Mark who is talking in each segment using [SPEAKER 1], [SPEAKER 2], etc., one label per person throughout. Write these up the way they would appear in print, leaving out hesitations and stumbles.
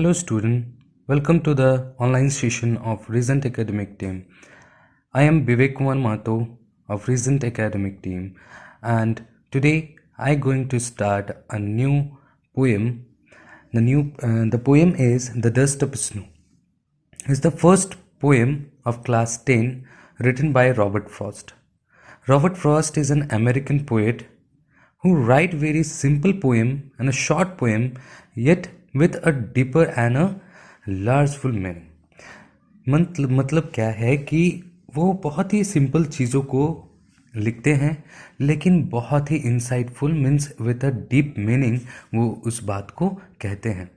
[SPEAKER 1] Hello student, welcome to the online session of Recent Academic Team. I am Vivek Kumar Mato of Recent Academic Team and today I am going to start a new poem. The poem is The Dust of Snow. It's the first poem of class 10 written by Robert Frost. Robert Frost is an American poet who write very simple poem and a short poem yet with a deeper and a largeful meaning. मतलब क्या है कि वो बहुत ही simple चीज़ों को लिखते हैं लेकिन बहुत ही insightful means with a deep meaning वो उस बात को कहते हैं.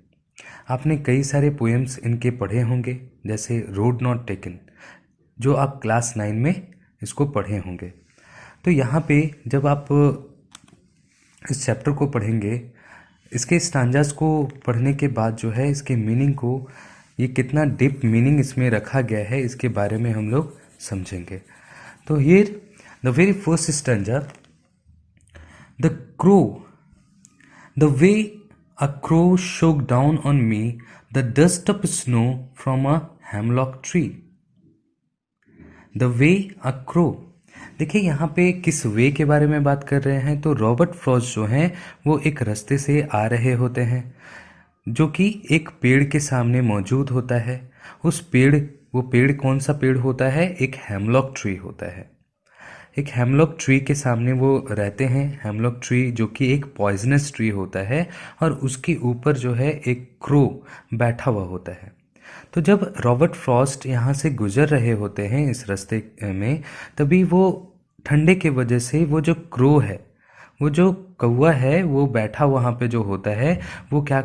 [SPEAKER 1] आपने कई सारे पोएम्स इनके पढ़े होंगे जैसे रोड नॉट टेकन जो आप क्लास 9 में इसको पढ़े होंगे. तो यहाँ पे जब आप इस चैप्टर को पढ़ेंगे इसके स्टांजास को पढ़ने के बाद जो है इसके मीनिंग को ये कितना डीप मीनिंग इसमें रखा गया है इसके बारे में हम लोग समझेंगे. तो here the very first stanza, the crow, the way a crow shook down on me the dust of snow from a hemlock tree. The way a crow, देखिए यहाँ पे किस वे के बारे में बात कर रहे हैं. तो रॉबर्ट फ्रॉस्ट जो हैं वो एक रास्ते से आ रहे होते हैं जो कि एक पेड़ के सामने मौजूद होता है. उस पेड़, वो पेड़ कौन सा पेड़ होता है? एक हेमलॉक ट्री होता है. एक हेमलॉक ट्री के सामने वो रहते हैं. हेमलॉक ट्री जो कि एक पॉइजनस ट्री होता है और उसके ऊपर जो है एक क्रो बैठा हुआ होता है. तो जब रॉबर्ट फ्रॉस्ट यहाँ से गुजर रहे होते हैं इस रास्ते में तभी वो ठंडे के वजह से वो जो क्रो है, वो जो कौवा है वो बैठा वहाँ पे जो होता है वो क्या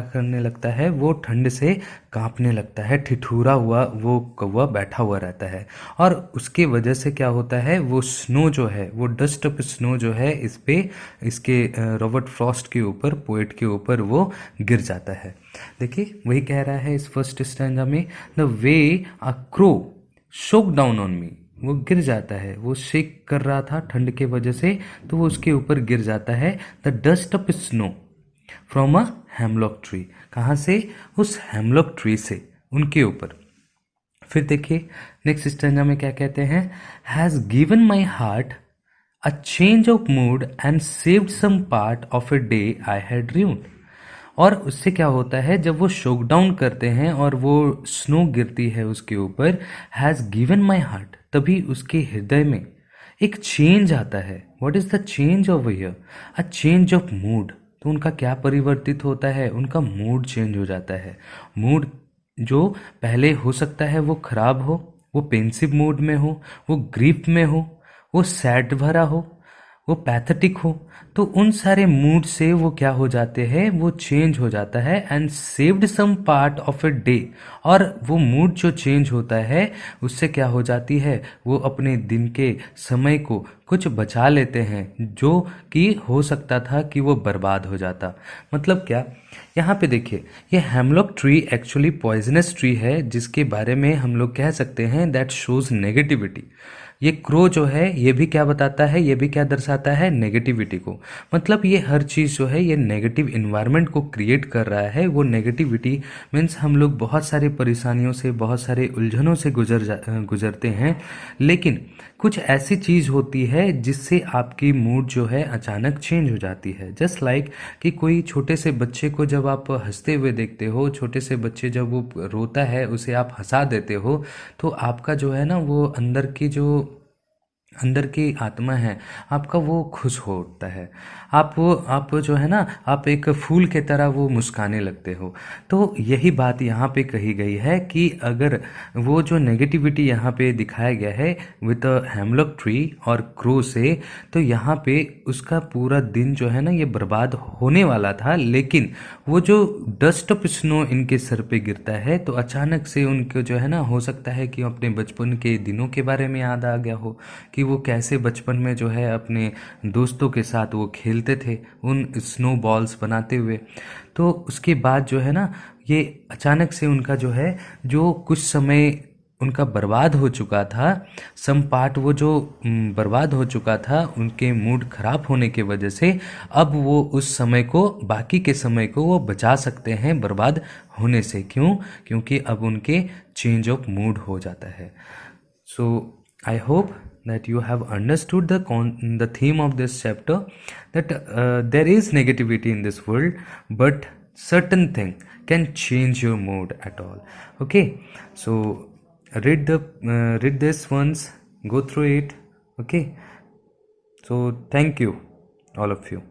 [SPEAKER 1] करने लगता है, वो ठंड से कांपने लगता है. ठिठुरा हुआ वो कौवा बैठा हुआ रहता है और उसके वजह से क्या होता है, वो स्नो जो है, वो डस्ट ऑफ स्नो जो है इस पे इसके रॉबर्ट फ्रॉस्ट के ऊपर, पोएट के ऊपर वो गिर जाता है. देखिए वही कह रहा है इस फर्स्ट स्टैंजा में, the way a crow shook down on मी, वो गिर जाता है, वो शेक कर रहा था ठंड के वजह से तो वो उसके ऊपर गिर जाता है. The dust of snow from a hemlock tree, कहाँ से? उस हेमलॉक ट्री से, उनके ऊपर. फिर देखिए नेक्स्ट स्टैंजा में क्या कहते हैं, has given my heart a change of mood and saved some part of a day I had dreamed. और उससे क्या होता है, जब वो शोक डाउन करते हैं और वो स्नो गिरती है उसके ऊपर, हैज़ गिवन माई हार्ट, तभी उसके हृदय में एक चेंज आता है. What is the change of here? A change of mood. तो उनका क्या परिवर्तित होता है? उनका मूड चेंज हो जाता है. मूड जो पहले हो सकता है वो खराब हो, वो पेंसिव मूड में हो, वो ग्रीफ में हो, वो सैड भरा हो, वो पैथेटिक हो, तो उन सारे मूड से वो क्या हो जाते हैं, वो चेंज हो जाता है. And saved some part of a day, और वो मूड जो चेंज होता है उससे क्या हो जाती है, वो अपने दिन के समय को कुछ बचा लेते हैं जो कि हो सकता था कि वो बर्बाद हो जाता. मतलब क्या, यहाँ पे देखिए ये hemlock tree actually poisonous tree है जिसके बारे में हम लोग कह सकते हैं दैट शोज नेगेटिविटी. ये क्रो जो है ये भी क्या बताता है, ये भी क्या दर्शाता है, नेगेटिविटी को. मतलब ये हर चीज़ जो है ये नेगेटिव इन्वायरमेंट को क्रिएट कर रहा है. वो नेगेटिविटी मीन्स हम लोग बहुत सारी परेशानियों से, बहुत सारे उलझनों से गुजरते हैं, लेकिन कुछ ऐसी चीज़ होती है जिससे आपकी मूड जो है अचानक चेंज हो जाती है. जस्ट लाइक कि कोई छोटे से बच्चे को जब आप हंसते हुए देखते हो, छोटे से बच्चे जब वो रोता है उसे आप हंसा देते हो, तो आपका जो है ना वो अंदर की आत्मा है आपका वो खुश हो उठता है. आप जो है ना, आप एक फूल के तरह वो मुस्काने लगते हो. तो यही बात यहाँ पे कही गई है कि अगर वो जो नेगेटिविटी यहाँ पे दिखाया गया है विद अ हेमलॉक ट्री और क्रो से, तो यहाँ पे उसका पूरा दिन जो है ना ये बर्बाद होने वाला था. लेकिन वो जो डस्ट ऑफ स्नो इनके सर पे गिरता है तो अचानक से उनको जो है ना, हो सकता है कि अपने बचपन के दिनों के बारे में याद आ गया हो कि वो कैसे बचपन में जो है अपने दोस्तों के साथ वो खेलते थे उन स्नो बॉल्स बनाते हुए. तो उसके बाद जो है ना ये अचानक से उनका जो है, जो कुछ समय उनका बर्बाद हो चुका था, सम पार्ट वो जो बर्बाद हो चुका था उनके मूड खराब होने के वजह से, अब वो उस समय को, बाकी के समय को वो बचा सकते हैं बर्बाद होने से। क्यों? क्योंकि अब उनके चेंज ऑफ मूड हो जाता है। So I hope that you have understood the theme of this chapter, that there is negativity in this world, but certain thing can change your mood at all. Okay, so read this once, go through it. Okay, so thank you, all of you.